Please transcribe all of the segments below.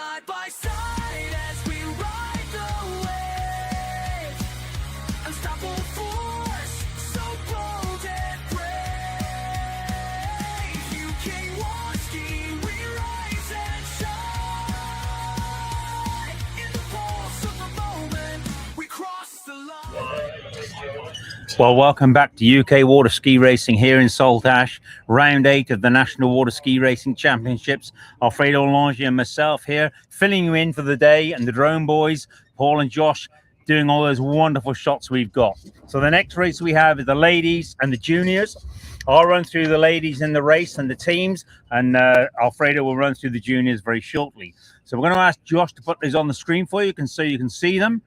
side by side as we ride the wave. Unstoppable force, so bold and brave. UK Warski, we rise and shine. In the pulse of the moment, we cross the line. Well, welcome back to UK Water Ski Racing here in Saltash, round 8 of the National Water Ski Racing Championships. Alfredo Lange and myself here, filling you in for the day, and the drone boys, Paul and Josh, doing all those wonderful shots we've got. So the next race we have is the ladies and the juniors. I'll run through the ladies in the race and the teams, and Alfredo will run through the juniors very shortly. So we're going to ask Josh to put these on the screen for you, so you can see them.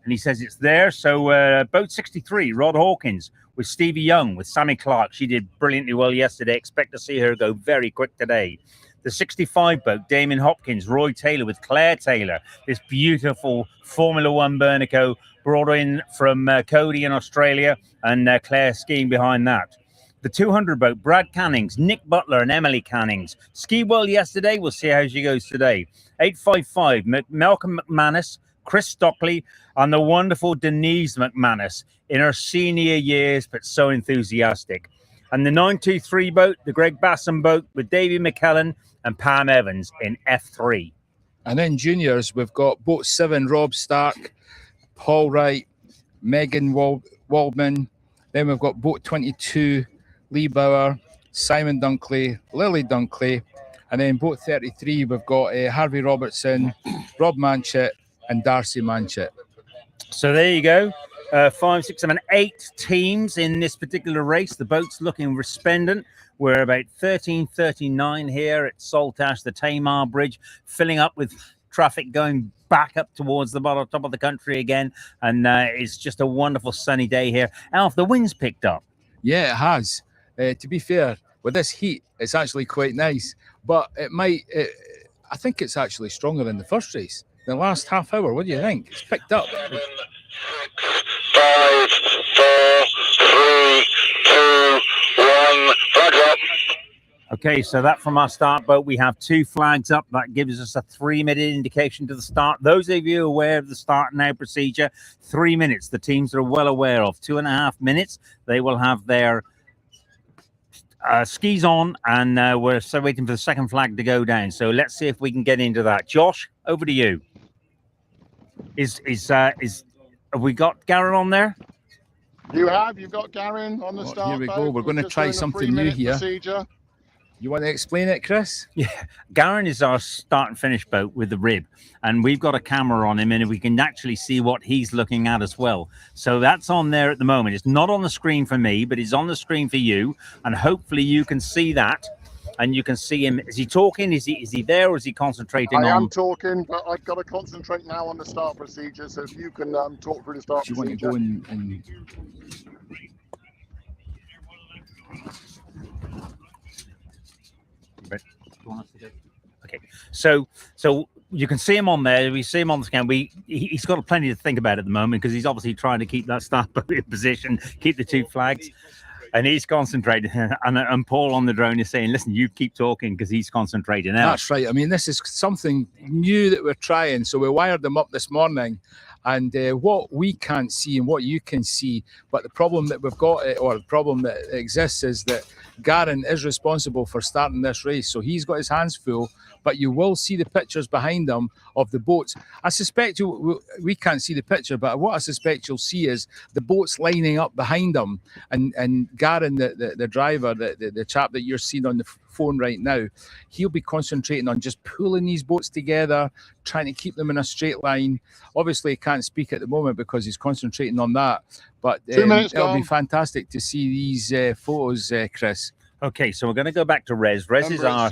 And he says it's there. So boat 63, Rod Hawkins, with Stevie Young, with Sammy Clark. She did brilliantly well yesterday. Expect to see her go very quick today. The 65 boat, Damien Hopkins, Roy Taylor with Claire Taylor. This beautiful Formula One Bernico brought in from Cody in Australia, and Claire skiing behind that. The 200 boat, Brad Cannings, Nick Butler and Emily Cannings. Ski well yesterday. We'll see how she goes today. 855, Malcolm McManus, Chris Stockley, and the wonderful Denise McManus in her senior years, but so enthusiastic. And the 923 boat, the Greg Bassam boat, with Davey McKellen and Pam Evans in F3. And then juniors, we've got boat 7, Rob Stark, Paul Wright, Megan Waldman. Then we've got boat 22, Lee Bauer, Simon Dunkley, Lily Dunkley. And then boat 33, we've got Harvey Robertson, Rob Manchett, and Darcy Manchett. So there you go. 5, 6, 7, 8 teams in this particular race. The boat's looking resplendent. We're about 13:39 here at Saltash, the Tamar Bridge, filling up with traffic going back up towards the bottom top of the country again. And it's just a wonderful sunny day here. Alf, the wind's picked up. Yeah, it has. To be fair, with this heat, it's actually quite nice. But I think it's actually stronger than the first race. The last half hour, what do you think? It's picked up. 7, 6, 5, 4, 3, 2, 1. Flags up. Okay, so that from our start boat, we have 2 flags up. That gives us a 3-minute indication to the start. Those of you aware of the start now procedure, 3 minutes. The teams are well aware of 2.5 minutes. They will have their skis on, and we're still waiting for the second flag to go down. So let's see if we can get into that. Josh, over to you. Have we got Garen on there? You've got Garen on the start. Here we boat. go. We're going to try something new here. Procedure. You want to explain it, Chris? Yeah, Garen is our start and finish boat with the rib, and we've got a camera on him, and we can actually see what he's looking at as well. So that's on there at the moment. It's not on the screen for me, but it's on the screen for you, and hopefully you can see that, and you can see him. Is he talking? Is he there, or is he concentrating on? I am talking, but I've got to concentrate now on the start procedure. So if you can talk through the start Do you procedure. want to go and... Okay, so you can see him on there. We see him on the scan. He's got plenty to think about at the moment, because he's obviously trying to keep that start boat in position, keep the 2 flags, and he's concentrating. And Paul on the drone is saying, "Listen, you keep talking," because he's concentrating now. That's right. I mean, this is something new that we're trying. So we wired them up this morning, and what we can't see and what you can see. But the problem that we've got, or the problem that exists, is that Garen is responsible for starting this race. So he's got his hands full, but you will see the pictures behind him of the boats. I suspect we can't see the picture, but what I suspect you'll see is the boats lining up behind him. And Garen, the driver, the chap that you're seeing on the phone right now, he'll be concentrating on just pulling these boats together, trying to keep them in a straight line. Obviously, he can't speak at the moment because he's concentrating on that. But it'll be fantastic to see these photos, Chris. Okay, so we're going to go back to Rez. Rez is our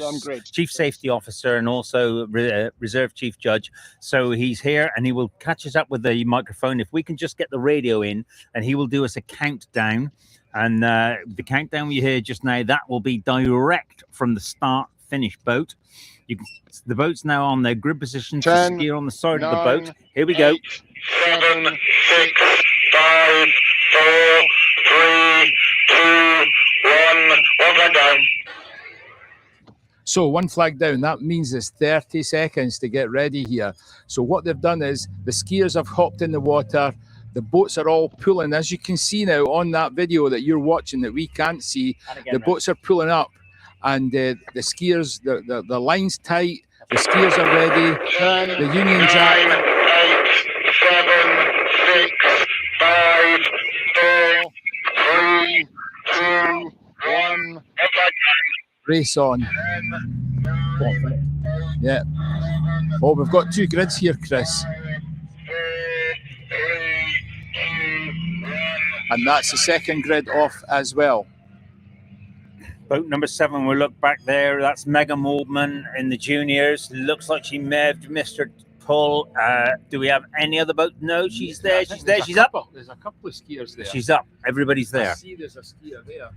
Chief Safety Officer and also Reserve Chief Judge. So he's here, and he will catch us up with the microphone. If we can just get the radio in, and he will do us a countdown. And the countdown we hear just now, that will be direct from the start-finish boat. The boat's now on their grid position. 10, ski on the side 9, of the boat. Here we go. 7, 6, 5, 4, 3, 2, 1. One flag down. So 1 flag down, that means there's 30 seconds to get ready here. So what they've done is the skiers have hopped in the water. The boats are all pulling. As you can see now on that video that you're watching that we can't see, the boats are pulling up. And the skiers, the line's tight. The skiers are ready. The Union Jack. 9, 8, 7, 6, 5, 4, 3, 2, 1. Race on. Yeah. Oh, we've got 2 grids here, Chris. And that's the second grid off as well. Boat number 7, we'll look back there. That's Megan Waldman in the juniors. Looks like she may have missed her pull. Do we have any other boat? No, she's there. She's there. She's up. There's a couple of skiers there. She's up. Everybody's I there. see there's a skier there.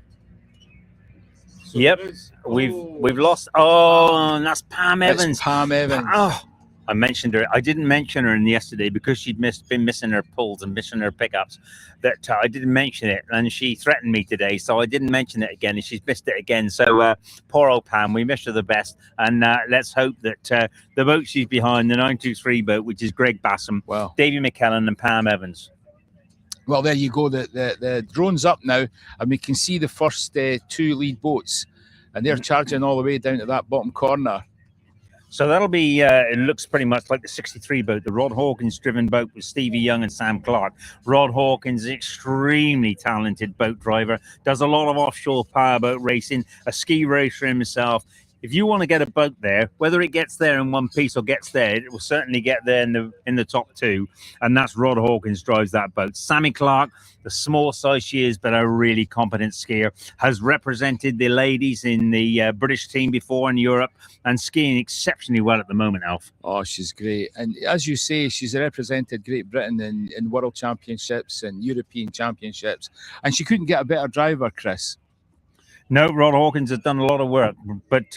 So Yep. there is- We've lost. Oh, and that's Pam It's Evans. Pam Evans. Oh, I mentioned her. I didn't mention her in yesterday because she'd been missing her pulls and missing her pickups. That I didn't mention it, and she threatened me today, so I didn't mention it again, and she's missed it again. So poor old Pam, we missed her the best, and let's hope that the boat she's behind, the 923 boat, which is Greg Bassam, Well, Davy McKellen, and Pam Evans. well, there you go. The drone's up now, and we can see the first 2 lead boats, and they're charging all the way down to that bottom corner. So that'll be, it looks pretty much like the 63 boat, the Rod Hawkins driven boat with Stevie Young and Sam Clark. Rod Hawkins, extremely talented boat driver, does a lot of offshore powerboat racing, a ski racer himself. If you want to get a boat there, whether it gets there in one piece or gets there, it will certainly get there in the top 2. And that's Rod Hawkins drives that boat. Sammy Clark, the small size she is, but a really competent skier, has represented the ladies in the British team before in Europe and skiing exceptionally well at the moment, Alf. Oh, she's great. And as you say, she's represented Great Britain in World Championships and European Championships. And she couldn't get a better driver, Chris. No, Rod Hawkins has done a lot of work, but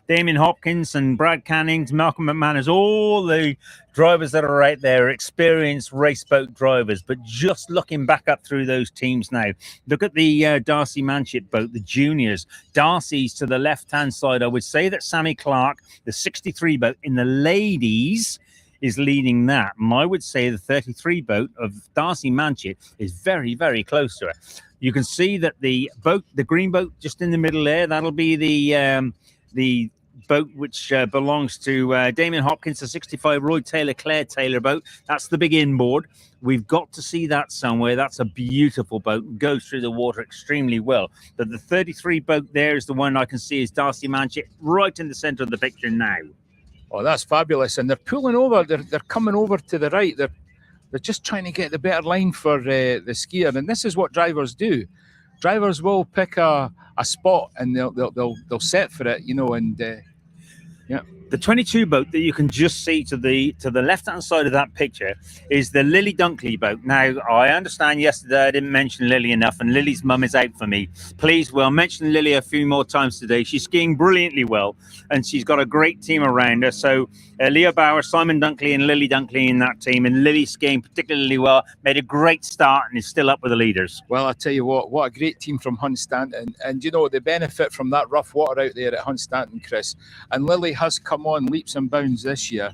Damien Hopkins and Brad Cannings, Malcolm McManus, all the drivers that are out there are experienced race boat drivers. But just looking back up through those teams now, look at the Darcy Manship boat, the juniors. Darcy's to the left-hand side. I would say that Sammy Clark, the 63 boat in the ladies, is leading that. And I would say the 33 boat of Darcy Manship is very, very close to her. You can see that the boat, the green boat just in the middle there, that'll be the boat which belongs to Damien Hopkins, the 65 Roy Taylor Claire Taylor boat. That's the big inboard. We've got to see that somewhere. That's a beautiful boat, goes through the water extremely well. But the 33 boat there is the one I can see is Darcy Manship, right in the center of the picture now. Oh, that's fabulous. And they're pulling over. They're coming over to the right. They're just trying to get the better line for the skier. And this is what drivers do. Drivers will pick a spot and they'll set for it, you know, and yeah. The 22 boat that you can just see to the left-hand side of that picture is the Lily Dunkley boat. Now, I understand yesterday I didn't mention Lily enough, and Lily's mum is out for me. Please, we'll mention Lily a few more times today. She's skiing brilliantly well, and she's got a great team around her. So Leah Bauer, Simon Dunkley, and Lily Dunkley in that team, and Lily skiing particularly well, made a great start and is still up with the leaders. Well, I tell you what a great team from Hunstanton. And you know, they benefit from that rough water out there at Hunstanton, Chris. And Lily has come on leaps and bounds this year.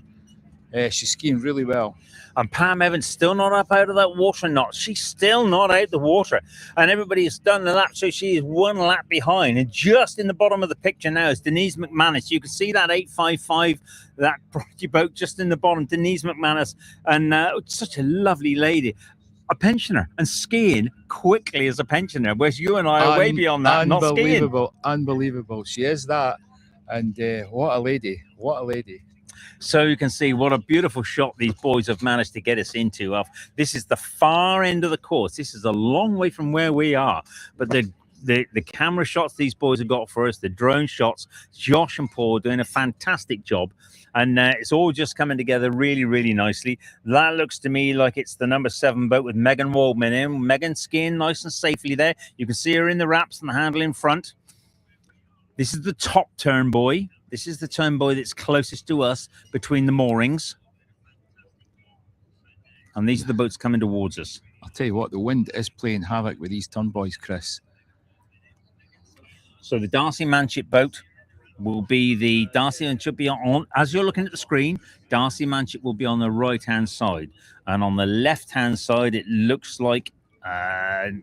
She's skiing really well. And Pam Evans still not up out of that water knot. She's still not out the water. And everybody has done the lap, so she is 1 lap behind. And just in the bottom of the picture now is Denise McManus. You can see that 855, that boat just in the bottom. Denise McManus, and such a lovely lady. A pensioner and skiing quickly as a pensioner, whereas you and I are way beyond that, not skiing. Unbelievable. She is that. And what a lady. What a lady. So you can see what a beautiful shot these boys have managed to get us into. This is the far end of the course. This is a long way from where we are. But the camera shots these boys have got for us, the drone shots, Josh and Paul doing a fantastic job. And it's all just coming together really, really nicely. That looks to me like it's the number 7 boat with Megan Waldman in. Megan skiing nice and safely there. You can see her in the wraps and the handle in front. This is the top turn buoy. This is the turn buoy that's closest to us between the moorings. And these are the boats coming towards us. I'll tell you what, the wind is playing havoc with these turn buoys, Chris. So the Darcy Manship boat will be the Darcy, and should be on as you're looking at the screen. Darcy Manchett will be on the right hand side, and on the left hand side, it looks like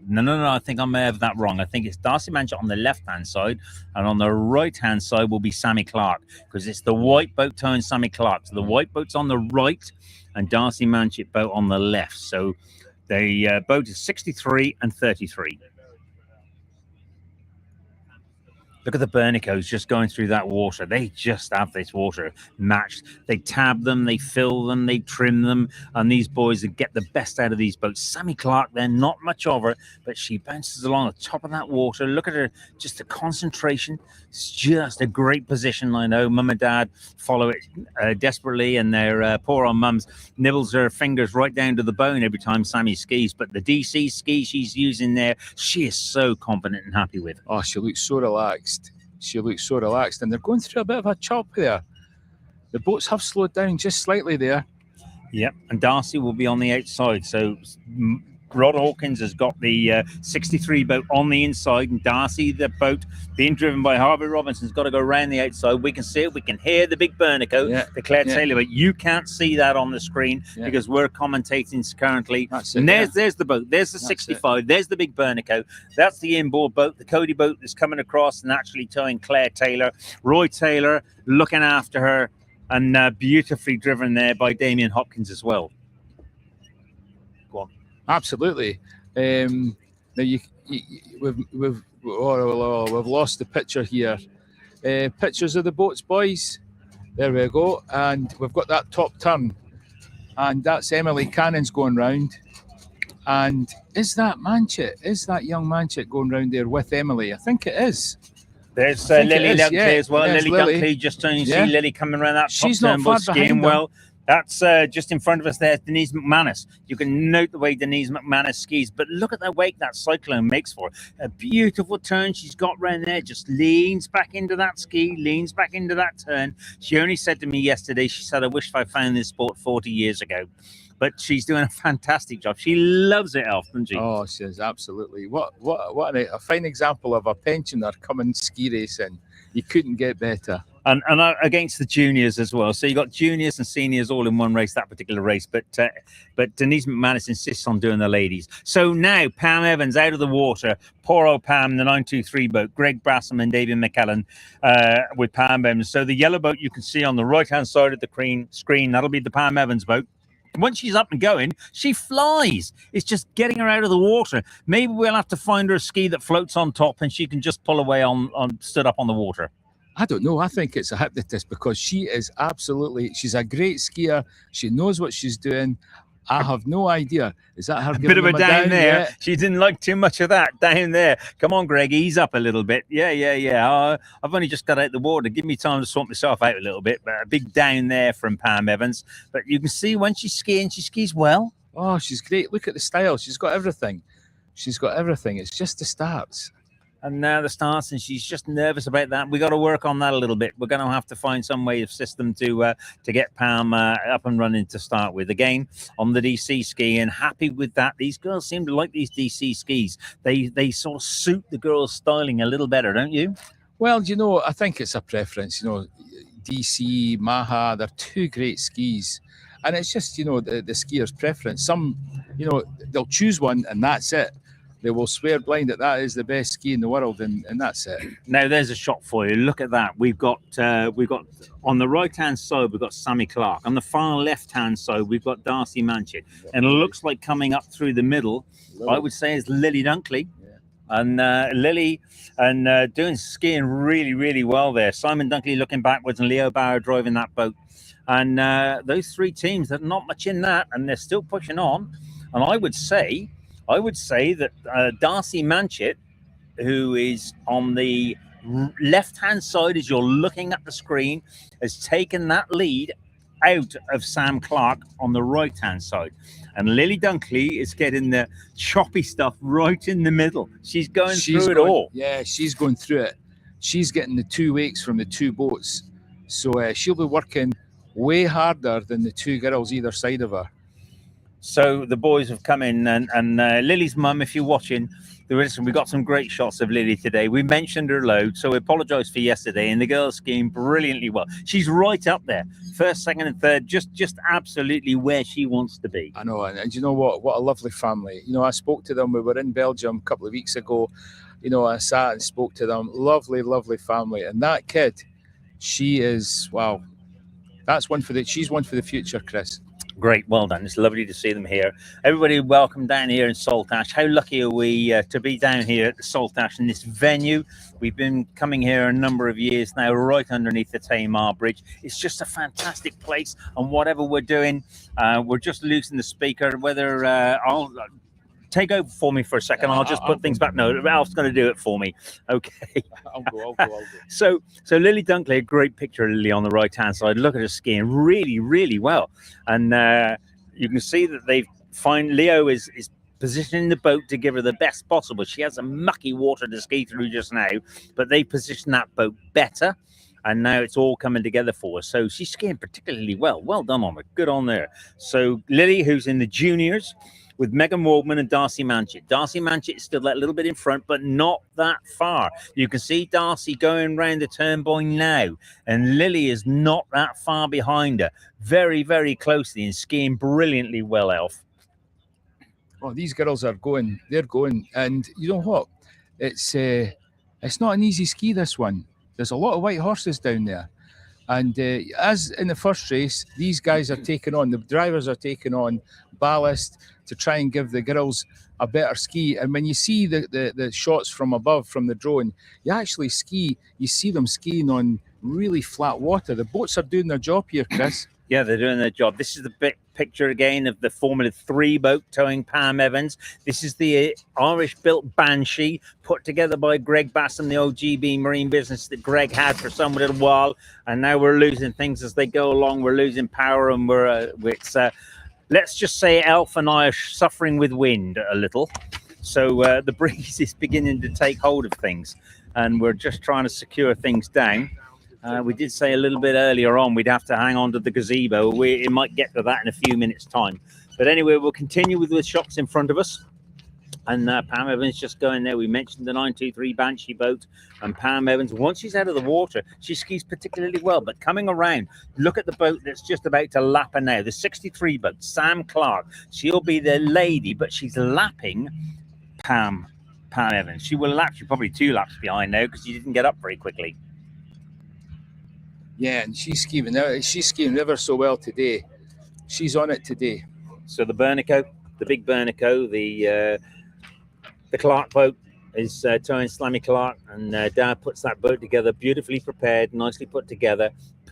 no. I think I may have that wrong. I think it's Darcy Manchett on the left hand side, and on the right hand side will be Sammy Clark, because it's the white boat towing Sammy Clark. So the white boat's on the right, and Darcy Manchett boat on the left. So the boat is 63 and 33. Look at the Bernicos just going through that water. They just have this water matched. They tab them, they fill them, they trim them, and these boys get the best out of these boats. Sammy Clark, they're not much of her, but she bounces along the top of that water. Look at her, just the concentration. It's just a great position. I know Mum and Dad follow it desperately, and their poor old mums nibbles her fingers right down to the bone every time Sammy skis. But the DC ski she's using there, she is so confident and happy with. Oh, she looks so relaxed. She looks so relaxed, and they're going through a bit of a chop there. The boats have slowed down just slightly there. Yep, and Darcy will be on the outside. So Rod Hawkins has got the 63 boat on the inside, and Darcy, the boat being driven by Harvey Robinson, has got to go around the outside. We can see it. We can hear the big Bernico, the Claire Taylor, but you can't see that on the screen because we're commentating currently. That's it, and there's the boat. There's the 65. There's the big Bernico. That's the inboard boat, the Cody boat that's coming across and actually towing Claire Taylor. Roy Taylor looking after her, and beautifully driven there by Damien Hopkins as well. Go on. Absolutely. Now we've lost the picture here. Pictures of the boats, boys. There we go. And we've got that top turn, and that's Emily Cannon's going round. And is that Manchett? Is that young Manchett going round there with Emily? I think it is. There's Lily Dunkley as well. Lily Dunkley, just so you see Lily coming around that top She's turn, not far behind well. That's just in front of us there, Denise McManus. You can note the way Denise McManus skis, but look at the wake that Cyclone makes for her. A beautiful turn she's got round there, just leans back into that ski, leans back into that turn. She only said to me yesterday, she said, I wish I found this sport 40 years ago. But she's doing a fantastic job. She loves it, Elf, doesn't she? Oh, she is, absolutely. What a fine example of a pensioner coming ski racing. You couldn't get better. And against the juniors as well. So you got juniors and seniors all in one race, that particular race. But Denise McManus insists on doing the ladies. So now Pam Evans out of the water. Poor old Pam, the 923 boat. Greg Brassam and David McKellen with Pam Evans. So the yellow boat you can see on the right-hand side of the screen, that'll be the Pam Evans boat. Once she's up and going, she flies. It's just getting her out of the water. Maybe we'll have to find her a ski that floats on top and she can just pull away on stood up on the water. I don't know. I think it's a hypnotist because she is she's a great skier. She knows what she's doing. I have no idea. Is that her? A bit of a down there. Yeah. She didn't like too much of that down there. Come on, Greg, ease up a little bit. Yeah. I've only just got out the water. Give me time to sort myself out a little bit. But a big down there from Pam Evans. But you can see when she's skiing, she skis well. Oh, she's great. Look at the style. She's got everything. It's just the starts. And now the starts, and she's just nervous about that. We got to work on that a little bit. We're going to have to find some way of system to get Pam up and running to start with. Again, on the DC ski, and happy with that. These girls seem to like these DC skis. They sort of suit the girls' styling a little better, don't you? Well, I think it's a preference. DC, Maha, they're two great skis. And it's just, the skier's preference. Some, they'll choose one and that's it. They will swear blind that is the best ski in the world, and that's it. Now there's a shot for you. Look at that. We've got on the right hand side we've got Sammy Clark. On the far left hand side we've got Darcy Manchett, and it looks like coming up through the middle. I would say is Lily Dunkley, and Lily and doing skiing really, really well there. Simon Dunkley looking backwards, and Leo Bauer driving that boat. And those three teams, there's not much in that, and they're still pushing on. And I would say that Darcy Manchett, who is on the left-hand side as you're looking at the screen, has taken that lead out of Sam Clark on the right-hand side. And Lily Dunkley is getting the choppy stuff right in the middle. She's going through it all. Yeah, she's going through it. She's getting the two wakes from the two boats. So she'll be working way harder than the two girls either side of her. So the boys have come in, and Lily's mum, if you're watching, we got some great shots of Lily today. We mentioned her load, so we apologise for yesterday. And the girls skiing brilliantly well. She's right up there, first, second, and third, just absolutely where she wants to be. I know, and you know what? What a lovely family. You know, I spoke to them. We were in Belgium a couple of weeks ago. You know, I sat and spoke to them. Lovely, lovely family. And that kid, she is, wow. She's one for the future, Chris. Great, well done. It's lovely to see them here. Everybody, welcome down here in Saltash. How lucky are we to be down here at the Saltash in this venue? We've been coming here a number of years now, right underneath the Tamar Bridge. It's just a fantastic place, and whatever we're doing, we're just losing the speaker. Whether I'll take over for me for a second, I'll just put things back. No, Ralph's going to do it for me. Okay. I'll go. So Lily Dunkley, a great picture of Lily on the right hand side. Look at her skiing really, really well, and you can see that Leo is positioning the boat to give her the best possible. She has a mucky water to ski through just now, but they positioned that boat better, and now it's all coming together for her. So she's skiing particularly well. Well done on her. Good on there. So Lily, who's in the juniors, with Megan Waldman and Darcy Manchett. Darcy Manchett is still that little bit in front, but not that far. You can see Darcy going round the turn by now, and Lily is not that far behind her. Very, very closely, and skiing brilliantly well, Elf. Oh, these girls are going. They're going, and you know what? It's not an easy ski, this one. There's a lot of white horses down there. And as in the first race, these guys are taking on, the drivers are taking on ballast to try and give the girls a better ski. And when you see the shots from above, from the drone, you see them skiing on really flat water. The boats are doing their job here, Chris. Yeah, they're doing their job. This is the big picture again of the Formula 3 boat towing Pam Evans. This is the Irish-built Banshee, put together by Greg Bassam, the old GB Marine business that Greg had for some little while. And now we're losing things as they go along. We're losing power, and let's just say Elf and I are suffering with wind a little. So the breeze is beginning to take hold of things, and we're just trying to secure things down. We did say a little bit earlier on we'd have to hang on to the gazebo. It might get to that in a few minutes' time. But anyway, we'll continue with the shots in front of us. And Pam Evans just going there. We mentioned the 923 Banshee boat. And Pam Evans, once she's out of the water, she skis particularly well. But coming around, look at the boat that's just about to lap her now. The 63 boat, Sam Clark. She'll be the lady, but she's lapping Pam Evans. She will lap. She's probably 2 laps behind now because she didn't get up very quickly. Yeah, and she's skiing ever so well today. She's on it today. So the Bernico, the big Bernico, the Clark boat is towing Slammy Clark, and Dad puts that boat together, beautifully prepared, nicely put together,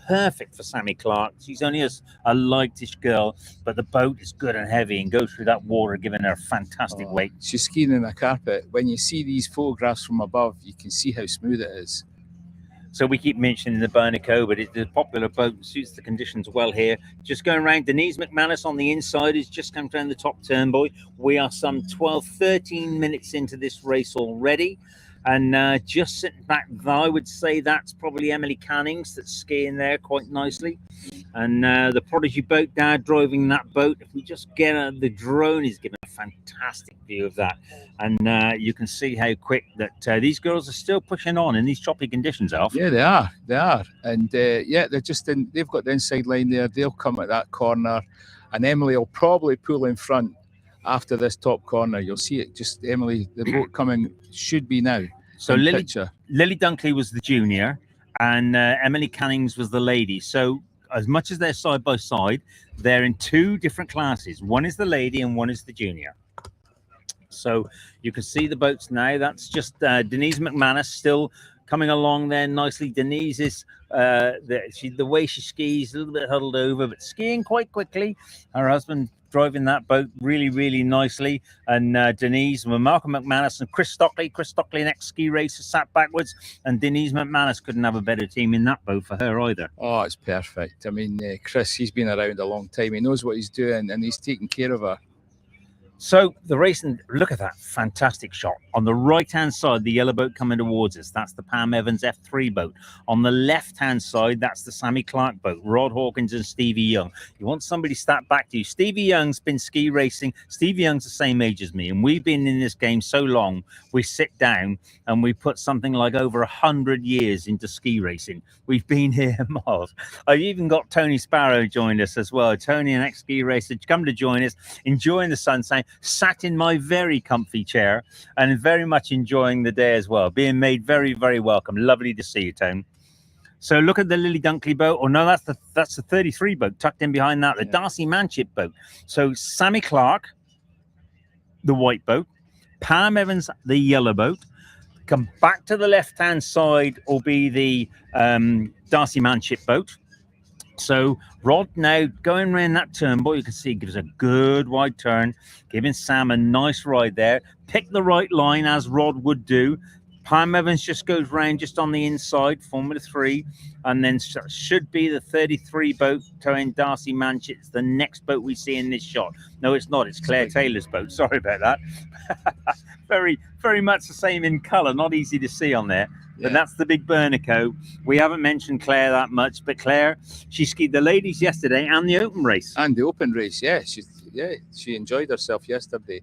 perfect for Sammy Clark. She's only a lightish girl, but the boat is good and heavy and goes through that water, giving her a fantastic weight. She's skiing in a carpet. When you see these photographs from above, you can see how smooth it is. So we keep mentioning the Bernico, but it's a popular boat and suits the conditions well here. Just going around, Denise McManus on the inside has just come down the top turn, boy. We are some 12, 13 minutes into this race already. And just sitting back, I would say that's probably Emily Cannings that's skiing there quite nicely. And the Prodigy boat, Dad driving that boat. If we just get the drone is giving a fantastic view of that. And you can see how quick that these girls are still pushing on in these choppy conditions, Alf. Yeah, they are. And they're just they've got the inside line there. They'll come at that corner. And Emily will probably pull in front after this top corner. You'll see it, just Emily, the boat coming should be now. So Lily Dunkley was the junior and Emily Cannings was the lady. So as much as they're side by side, they're in 2 different classes. One is the lady and one is the junior. So you can see the boats now. That's just Denise McManus still coming along there nicely. Denise is the way she skis, a little bit huddled over, but skiing quite quickly. Her husband driving that boat really, really nicely. And Denise, Malcolm McManus and Chris Stockley. Chris Stockley, an ex-ski racer, sat backwards. And Denise McManus couldn't have a better team in that boat for her either. Oh, it's perfect. I mean, Chris, he's been around a long time. He knows what he's doing, and he's taking care of her. So the racing, look at that fantastic shot. On the right-hand side, the yellow boat coming towards us. That's the Pam Evans F3 boat. On the left-hand side, that's the Sammy Clark boat, Rod Hawkins and Stevie Young. You want somebody to start back to you. Stevie Young's been ski racing. Stevie Young's the same age as me, and we've been in this game so long, we sit down and we put something like over 100 years into ski racing. We've been here miles. I've even got Tony Sparrow joined us as well. Tony, an ex-ski racer, come to join us, enjoying the sunshine. Sat in my very comfy chair and very much enjoying the day as well, being made very, very welcome. Lovely to see you, Tone. So look at the Lily Dunkley boat. Oh no, that's the 33 boat tucked in behind that, the Darcy Manship boat. So Sammy Clark, the white boat, Pam Evans, the yellow boat. Come back to the left-hand side will be the Darcy Manship boat. So Rod now going around that turn, boy, you can see gives a good wide turn, giving Sam a nice ride there. Pick the right line as Rod would do. Pam Evans just goes round just on the inside, Formula 3, and then should be the 33 boat towing Darcy Manship. It's the next boat we see in this shot. No, it's not. It's Claire Taylor's boat. Sorry about that. Very, very much the same in colour. Not easy to see on there. But that's the big Bernico. We haven't mentioned Claire that much, but Claire, she skied the ladies yesterday and the open race. And the open race, she enjoyed herself yesterday.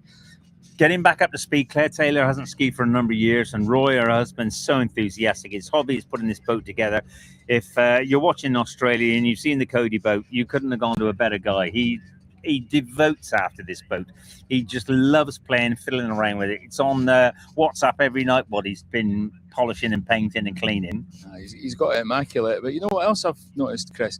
Getting back up to speed, Claire Taylor hasn't skied for a number of years, and Roy, her husband, so enthusiastic. His hobby is putting this boat together. If you're watching Australia and you've seen the Cody boat, you couldn't have gone to a better guy. He devotes after this boat. He just loves playing, fiddling around with it. It's on WhatsApp every night what he's been polishing and painting and cleaning. He's got it immaculate. But you know what else I've noticed, Chris?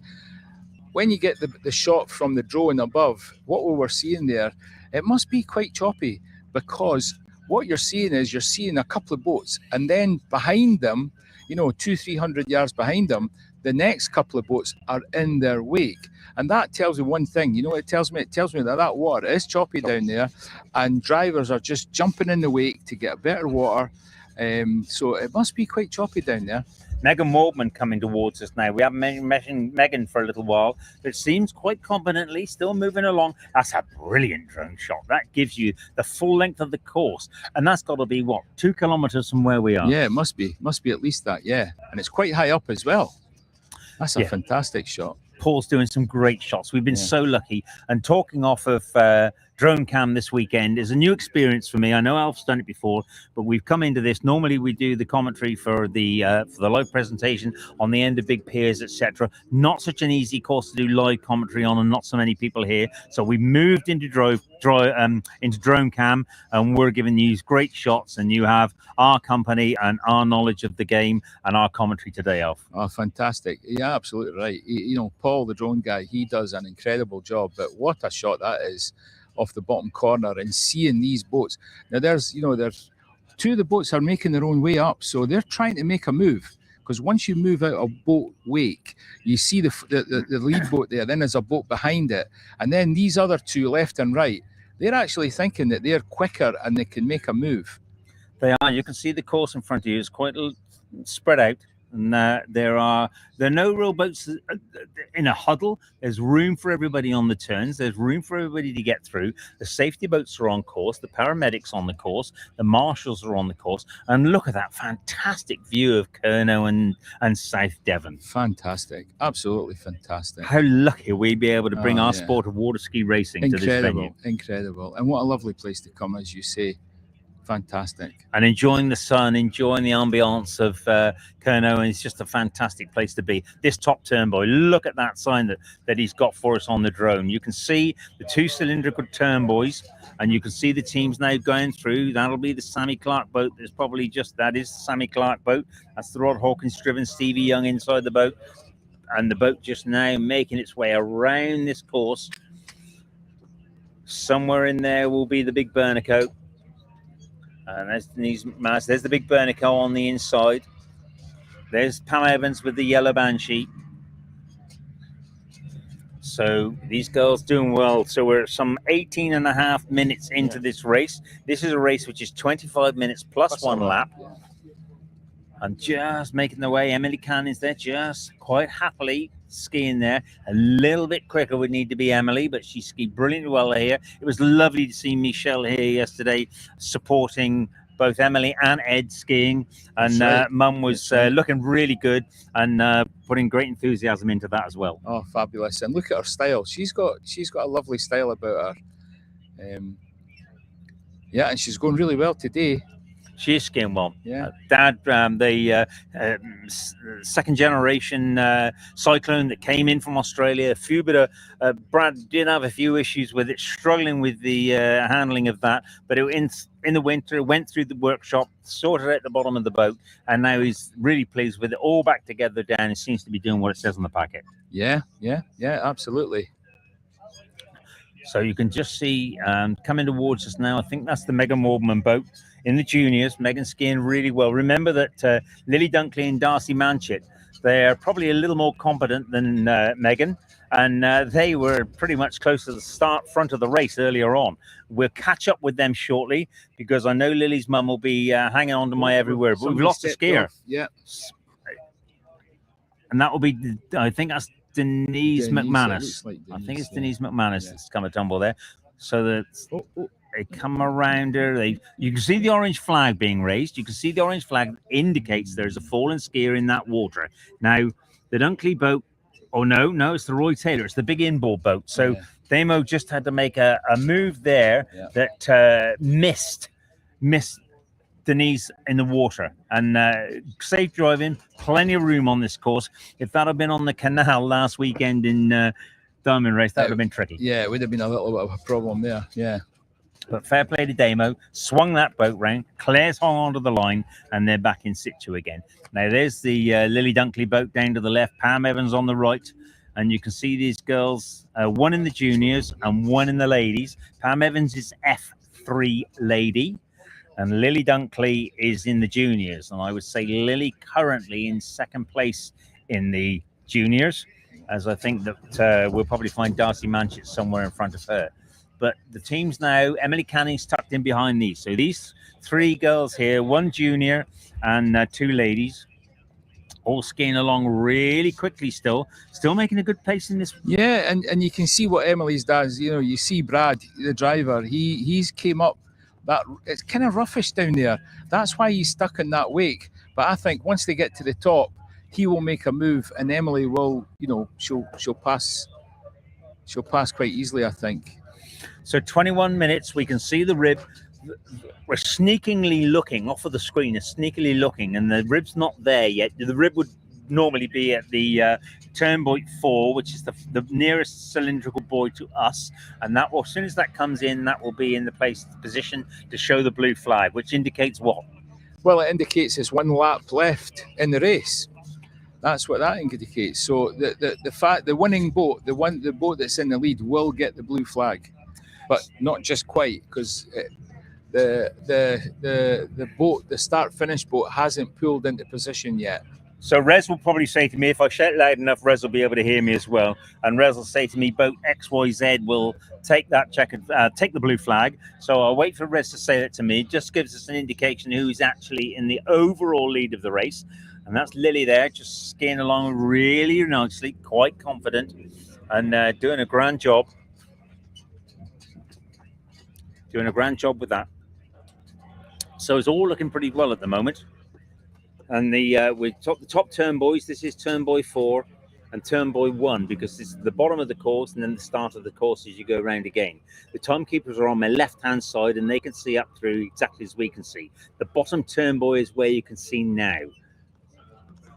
When you get the shot from the drone above, what we were seeing there, it must be quite choppy, because what you're seeing is you're seeing a couple of boats, and then behind them, 200-300 yards behind them, the next couple of boats are in their wake. And that tells me one thing, it tells me that water is choppy down there, and drivers are just jumping in the wake to get better water. So it must be quite choppy down there. Megan Waldman coming towards us now. We haven't mentioned Megan for a little while, but it seems quite competently still moving along. That's a brilliant drone shot. That gives you the full length of the course. And that's got to be, 2 kilometres from where we are? Yeah, it must be. Must be at least that, yeah. And it's quite high up as well. That's a fantastic shot. Paul's doing some great shots. We've been so lucky. And talking off of drone cam this weekend is a new experience for me. I know Alf's done it before, but we've come into this. Normally we do the commentary for the live presentation on the end of big piers, etc. Not such an easy course to do live commentary on, and not so many people here. So we moved into drone cam, and we're giving you great shots, and you have our company and our knowledge of the game and our commentary today, Alf. Oh, fantastic. Yeah, absolutely right. Paul, the drone guy, he does an incredible job, but what a shot that is off the bottom corner, and seeing these boats. Now there's 2 of the boats are making their own way up, so they're trying to make a move, because once you move out a boat wake, you see the lead boat there, then there's a boat behind it, and then these other 2 left and right, they're actually thinking that they're quicker and they can make a move. They are. You can see the course in front of you is quite spread out. And there are no real boats in a huddle. There's room for everybody on the turns. There's room for everybody to get through. The safety boats are on course. The paramedics on the course. The marshals are on the course. And look at that fantastic view of Kernow and South Devon. Fantastic. Absolutely fantastic. How lucky we be able to bring our sport of water ski racing to this venue. Incredible. And what a lovely place to come, as you say. Fantastic. And enjoying the sun, enjoying the ambience of Kernow, and it's just a fantastic place to be. This top turn, boy, look at that sign that he's got for us on the drone. You can see the 2 cylindrical turn boys, and you can see the teams now going through. That'll be the Sammy Clark boat. There's probably that is the Sammy Clark boat. That's the Rod Hawkins driven Stevie Young inside the boat, and the boat just now making its way around this course. Somewhere in there will be the big Bernico. And there's the big Bernico on the inside. There's Pam Evans with the yellow Banshee. So these girls doing well. So we're some 18 and a half minutes into this race. This is a race which is 25 minutes plus one lap. And just making their way. Emily Cannon's there just quite happily skiing there. A little bit quicker would need to be Emily, but she skied brilliantly well here. It was lovely to see Michelle here yesterday supporting both Emily and Ed skiing, and That's right. Mum was That's right. looking really good and putting great enthusiasm into that as well. Oh, fabulous! And look at her style. She's got a lovely style about her. Yeah, and she's going really well today. She is skiing well. Yeah. Dad, the second generation cyclone that came in from Australia. A few bit of Brad did have a few issues with it, struggling with the handling of that. But in the winter, it went through the workshop, sorted out the bottom of the boat, and now he's really pleased with it. All back together, Dan. It seems to be doing what it says on the packet. Yeah, absolutely. So you can just see coming towards us now. I think that's the Megan Wardman boat in the juniors. Megan skiing really well. Remember that Lily Dunkley and Darcy Manchett, they're probably a little more competent than Megan, and they were pretty much close to the front of the race earlier on. We'll catch up with them shortly because I know Lily's mum will be hanging on to my every word. But we've lost a skier. Yeah. And that will be, I think that's Denise McManus. Like I think it's yeah. Denise McManus that's come a tumble there. So that Oh. they come around her. You can see the orange flag being raised. You can see the orange flag indicates there's a fallen skier in that water. Now, the Dunkley boat, oh no, it's the Roy Taylor. It's the big inboard boat. So Damo just had to make a move there that missed Denise in the water, and safe driving, plenty of room on this course. If that had been on the canal last weekend in Diamond Race, that would have been tricky. Yeah, it would have been a little bit of a problem there. Yeah. But fair play to Damo, swung that boat round. Claire's hung onto the line, and they're back in situ again. Now there's the Lily Dunkley boat down to the left, Pam Evans on the right, and you can see these girls, one in the juniors and one in the ladies. Pam Evans is F3 lady, and Lily Dunkley is in the juniors. And I would say Lily currently in second place in the juniors, as I think that we'll probably find Darcy Manchett somewhere in front of her. But the teams now, Emily Canning's tucked in behind these. So these three girls here, one junior and two ladies, all skiing along really quickly still making a good pace in this. Yeah, and you can see what Emily's does. You know, you see Brad, the driver, he's came up that it's kind of roughish down there. That's why he's stuck in that wake. But I think once they get to the top, he will make a move, and Emily will, you know, she'll pass quite easily, I think. So 21 minutes, we can see the rib. We're sneakingly looking off of the screen, sneakily looking, and the rib's not there yet. The rib would normally be at the turn buoy 4, which is the nearest cylindrical buoy to us, and that will, as soon as that comes in, that will be in the position to show the blue flag, which indicates what? Well, it indicates there's one lap left in the race. That's what that indicates. So the winning boat, the boat that's in the lead, will get the blue flag, but not just quite, because the boat, the start finish boat, hasn't pulled into position yet. So Rez will probably say to me, if I shout loud enough, Rez will be able to hear me as well. And Rez will say to me, boat XYZ will take that take the blue flag. So I'll wait for Rez to say that to me. It just gives us an indication who's actually in the overall lead of the race. And that's Lily there, just skiing along really nicely, quite confident, and doing a grand job. Doing a grand job with that. So it's all looking pretty well at the moment. And we the top turn buoys. This is turn buoy 4 and turn buoy 1, because this is the bottom of the course and then the start of the course as you go around again. The timekeepers are on my left-hand side, and they can see up through exactly as we can see. The bottom turn buoy is where you can see now.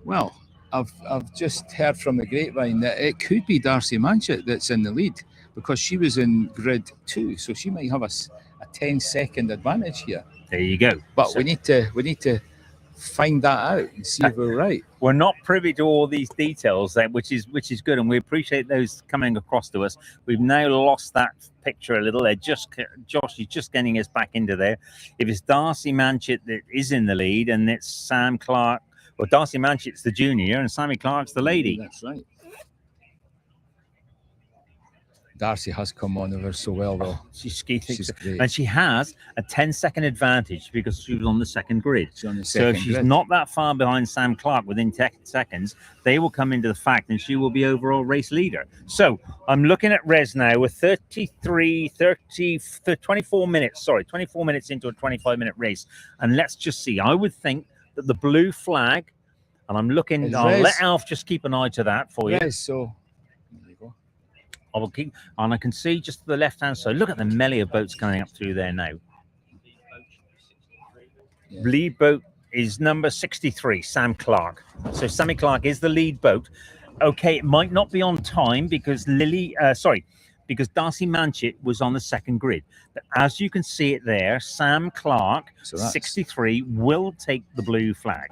Well, I've just heard from the grapevine that it could be Darcy Manchett that's in the lead, because she was in grid 2, so she might have a 10-second advantage here. There you go. But So we need to find that out and see if we're right. we're not privy to all these details, which is good, and we appreciate those coming across to us. We've now lost that picture a little. Josh is just getting us back into there. If it's Darcy Manchett that is in the lead, and it's Sam Clark, well, Darcy Manchett's the junior and Sammy Clark's the lady. That's right. Darcy has come on over so well, though. She's skiing, She's great. and she has a 10-second advantage because she was on the second grid. She's on the So if second she's grid. not that far behind Sam Clark within 10 seconds, they will come into the fact and she will be overall race leader. So I'm looking at Res now with 24 minutes into a 25-minute race. And let's just see. I would think that the blue flag, and I'm looking, Is I'll Res- let Alf just keep an eye to that for you. Yes, so there you go. I will keep, and I can see just to the left-hand side. Look at the melee of boats coming up through there now. Yeah. Lead boat is number 63, Sam Clark. So Sammy Clark is the lead boat. Okay, it might not be on time because because Darcy Manchett was on the second grid. But as you can see it there, Sam Clark, So that's- 63, will take the blue flag.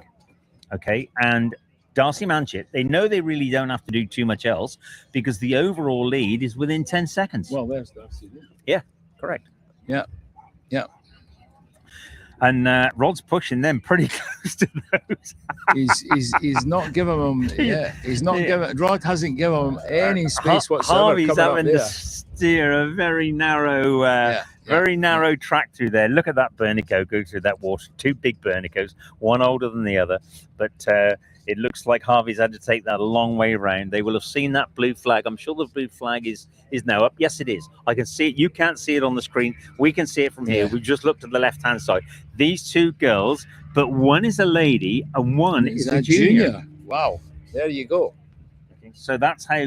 Okay, and Darcy Manchett, they know they really don't have to do too much else because the overall lead is within 10 seconds. Well, there's Darcy. Correct. Yeah. And Rod's pushing them pretty close to those. He's not giving him. Yeah, he's not giving. Rod hasn't given him any space whatsoever. Harvey's coming up having there. to steer a very narrow, Yeah, very narrow track through there. Look at that Bernico go through that water. Two big Bernicos, one older than the other. But it looks like Harvey's had to take that a long way around. They will have seen that blue flag. I'm sure the blue flag is now up. Yes, it is. I can see it. You can't see it on the screen. We can see it from here. Yeah. We just looked at the left-hand side. These two girls, but one is a lady and one is a junior. Wow, there you go. So that's how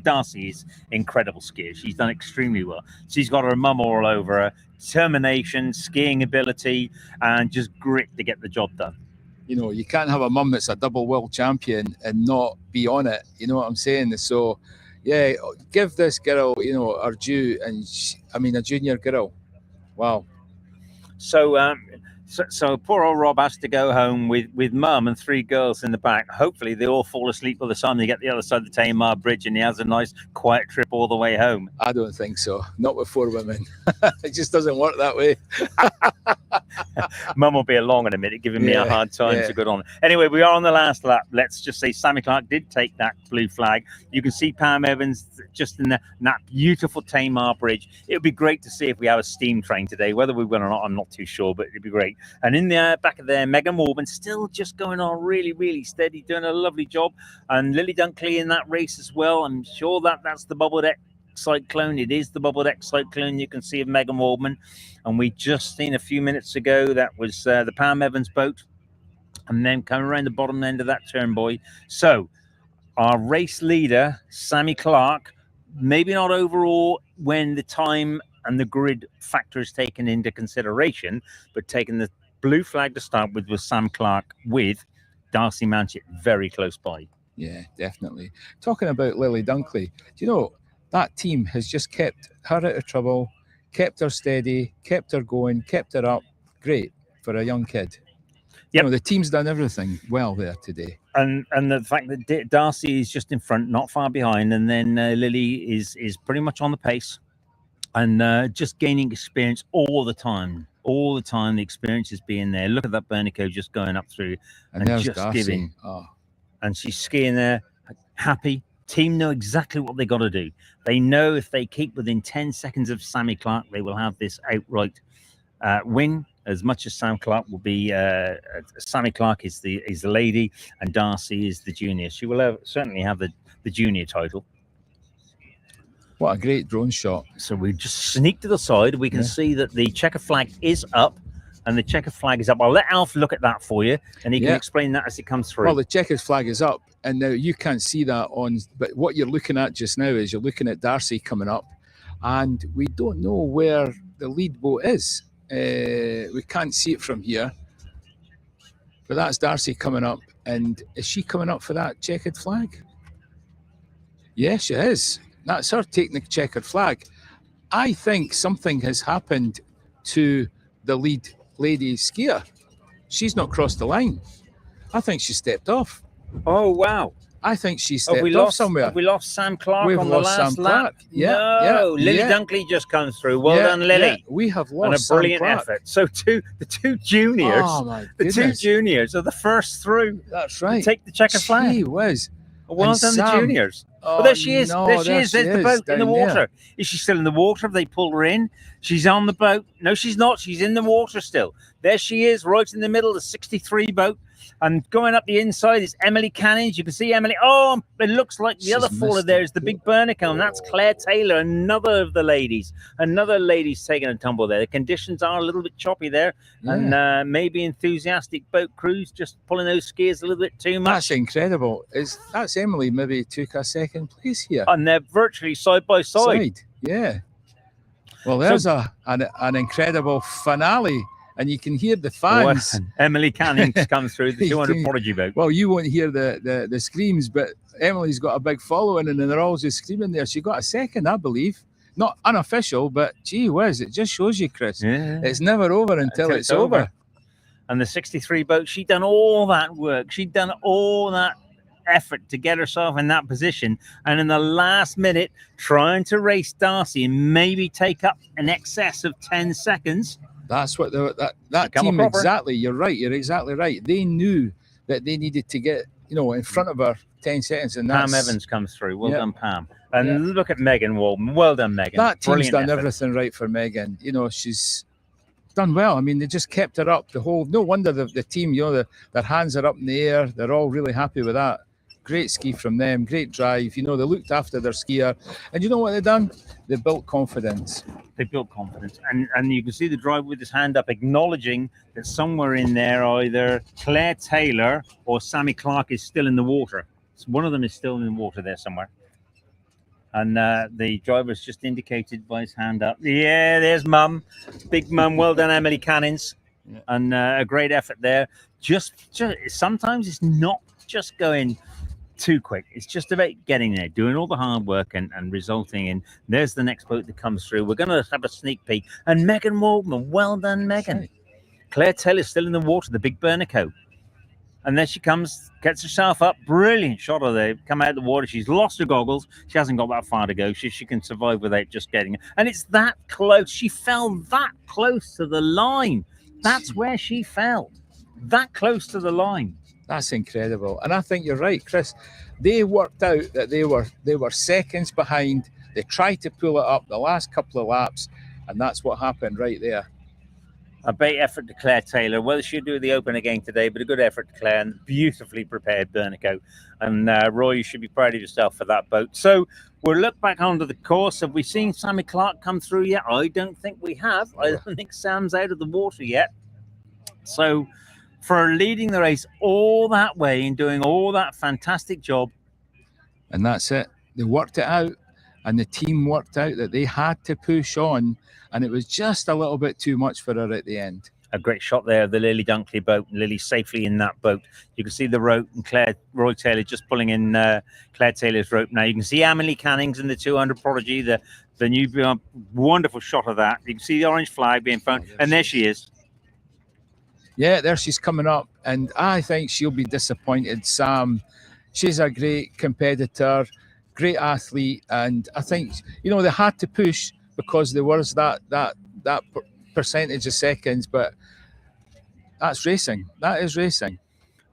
Darcy is incredible skier. She's done extremely well. She's got her mum all over her, determination, skiing ability, and just grit to get the job done. You know, you can't have a mum that's a double world champion and not be on it. You know what I'm saying? So, yeah, give this girl, you know, her due. And a junior girl. Wow. So, so poor old Rob has to go home with mum and three girls in the back. Hopefully, they all fall asleep by the time they get the other side of the Tamar Bridge, and he has a nice, quiet trip all the way home. I don't think so. Not with four women. It just doesn't work that way. Mum will be along in a minute, giving me a Yeah, hard time yeah. to go on. Anyway, we are on the last lap. Let's just say Sammy Clark did take that blue flag. You can see Pam Evans just in that beautiful Tamar Bridge. It would be great to see if we have a steam train today. Whether we will or not, I'm not too sure, but it'd be great. And in the back of there, Megan Morban still just going on really, really steady, doing a lovely job. And Lily Dunkley in that race as well. I'm sure that's the Bubble Deck Cyclone. It is the Bubble Deck Cyclone you can see of Megan Waldman. And we just seen a few minutes ago that was the Pam Evans boat, and then coming around the bottom end of that turn, boy. So our race leader, Sammy Clark, maybe not overall when the time and the grid factor is taken into consideration, but taking the blue flag to start with was Sam Clark with Darcy Manchett very close by. Yeah, definitely. Talking about Lily Dunkley, do you know that team has just kept her out of trouble, kept her steady, kept her going, kept her up. Great for a young kid. You Yep. know, the team's done everything well there today. And the fact that Darcy is just in front, not far behind, and then Lily is pretty much on the pace and just gaining experience all the time. All the time, the experience is being there. Look at that Bernico just going up through And and there's just Darcy. giving. Oh, And she's skiing there, happy. Team know exactly what they got to do. They know if they keep within 10 seconds of Sammy Clark, they will have this outright win. As much as Sam Clark will be, Sammy Clark is the lady, and Darcy is the junior. She will certainly have the junior title. what a great drone shot. So we just sneak to the side. We can Yeah. see that the checker flag is up, and the checker flag is up. I'll let Alf look at that for you, and he can Yeah. explain that as it comes through. Well, the checkers flag is up, and now you can't see that on. But what you're looking at just now is you're looking at Darcy coming up, and we don't know where the lead boat is. We can't see it from here, but that's Darcy coming up, and is she coming up for that checkered flag? Yes, she is. That's her taking the checkered flag. I think something has happened to the lead lady skier. She's not crossed the line. I think she stepped off. Oh, wow. I think she Have stepped we off lost somewhere. Have we lost Sam Clark We've on the lost last Sam lap? Clark. Yeah, no, yeah, Lily yeah. Dunkley just comes through. Well Yeah, done, Lily. yeah, we have lost And a Sam brilliant Clark. effort. So the two juniors, Oh my the two goodness. juniors are the first through That's to right. take the checker flag. Gee whiz. Well and done, Sam- the juniors. Oh, there she is. no, there she is. There's the boat in the down there. water. Is she still in the water? Have they pulled her in? She's on the boat. No, she's not. She's in the water still. There she is, right in the middle of the 63 boat. And going up the inside is Emily Cannings. You can see Emily. Oh, it looks like the She's other faller missed there it. is the big Bernicombe. That's Claire Taylor, another of the ladies. Another lady's taking a tumble there. The conditions are a little bit choppy there. And maybe enthusiastic boat crews just pulling those skiers a little bit too much. That's incredible. That's Emily maybe took a second place here. And they're virtually side by side. Yeah. Well, there's an incredible finale, and you can hear the fans. And Emily Cannings comes through the You 200 can- Prodigy boat. Well, you won't hear the screams, but Emily's got a big following, and they're all just screaming there. She got a second, I believe. Not unofficial, but gee whiz, it just shows you, Chris. Yeah. It's never over until it's over. And the 63 boat, she'd done all that work. She'd done all that effort to get herself in that position. And in the last minute, trying to race Darcy and maybe take up an excess of 10 seconds. That's what that Become a team proper. exactly. You're right. You're exactly right. They knew that they needed to get in front of her 10 seconds, and Pam that's Evans comes through. Well Yeah. done, Pam. And look at Megan Waldman. Well done, Megan. that team's Brilliant done effort. everything right for Megan. She's done well. I mean, they just kept her up the whole. No wonder the team. Their hands are up in the air. They're all really happy with that. Great ski from them. Great drive. They looked after their skier, and you know what they've done? They built confidence. They built confidence. And you can see the driver with his hand up acknowledging that somewhere in there either Claire Taylor or Sammy Clark is still in the water. So one of them is still in the water there somewhere. And the driver's just indicated by his hand up. Yeah, there's Mum. Big Mum. Well done, Emily Cannings. Yeah. And a great effort there. Just sometimes it's not just going too quick. It's just about getting there, doing all the hard work and resulting in. There's the next boat that comes through. We're going to have a sneak peek. And Megan Waldman. Well done, Megan. Right. Claire Taylor's still in the water, the big Bernico. And there she comes, gets herself up. Brilliant shot of there. Come out of the water. She's lost her goggles. She hasn't got that far to go. She can survive without just getting it. And it's that close. She fell that close to the line. That's where she fell. That close to the line. That's incredible. And I think you're right, Chris. They worked out that they were seconds behind. They tried to pull it up the last couple of laps, and that's what happened right there. A great effort to Claire Taylor. Well, she'll do the Open again today, but a good effort to Claire and beautifully prepared Bernico. And Roy, you should be proud of yourself for that boat. So we'll look back onto the course. Have we seen Sammy Clark come through yet? I don't think we have. I don't think Sam's out of the water yet. So for leading the race all that way and doing all that fantastic job. And that's it. They worked it out, and the team worked out that they had to push on, and it was just a little bit too much for her at the end. A great shot there of the Lily Dunkley boat. Lily safely in that boat. You can see the rope and Roy Taylor just pulling in Claire Taylor's rope now. You can see Emily Cannings in the 200 Prodigy, the new wonderful shot of that. You can see the orange flag being flown, and there she is. Yeah, there she's coming up, and I think she'll be disappointed. Sam, she's a great competitor, great athlete, and I think they had to push because there was that percentage of seconds, but that's racing. That is racing.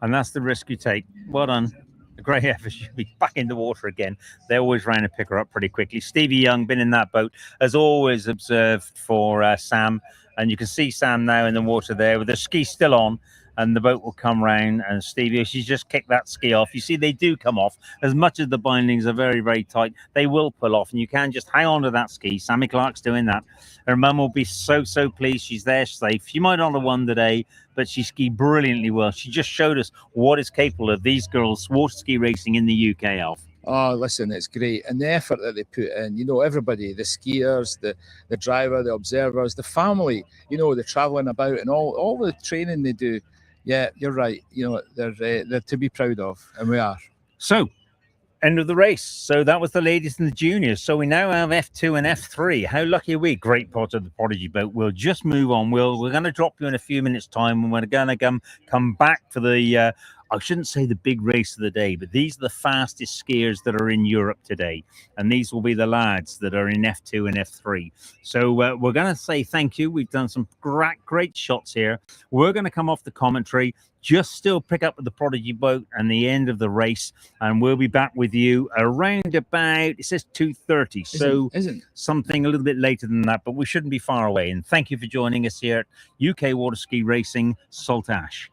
And that's the risk you take. Well done. A great effort. She'll be back in the water again. They always ran to pick her up pretty quickly. Stevie Young, been in that boat, has always observed for Sam. And you can see Sam now in the water there with the ski still on, and the boat will come round. And Stevie, she's just kicked that ski off. You see, they do come off. As much as the bindings are very, very tight, they will pull off, and you can just hang on to that ski. Sammy Clark's doing that. Her mum will be so pleased. She's there safe. She might not have won today, but she skied brilliantly well. She just showed us what is capable of these girls water ski racing in the UK, Alf. Oh, listen, it's great. And the effort that they put in, everybody, the skiers, the driver, the observers, the family, the traveling about and all the training they do. Yeah, you're right. They're to be proud of, and we are. So, end of the race. So that was the ladies and the juniors. So we now have F2 and F3. How lucky are we? Great part of the Prodigy boat. We'll just move on. We're going to drop you in a few minutes' time, and we're going to come back for the I shouldn't say the big race of the day, but these are the fastest skiers that are in Europe today. And these will be the lads that are in F2 and F3. So we're going to say thank you. We've done some great shots here. We're going to come off the commentary, just still pick up with the Prodigy boat and the end of the race. And we'll be back with you around about, it says 2:30. So Isn't something a little bit later than that, but we shouldn't be far away. And thank you for joining us here at UK Water Ski Racing Saltash.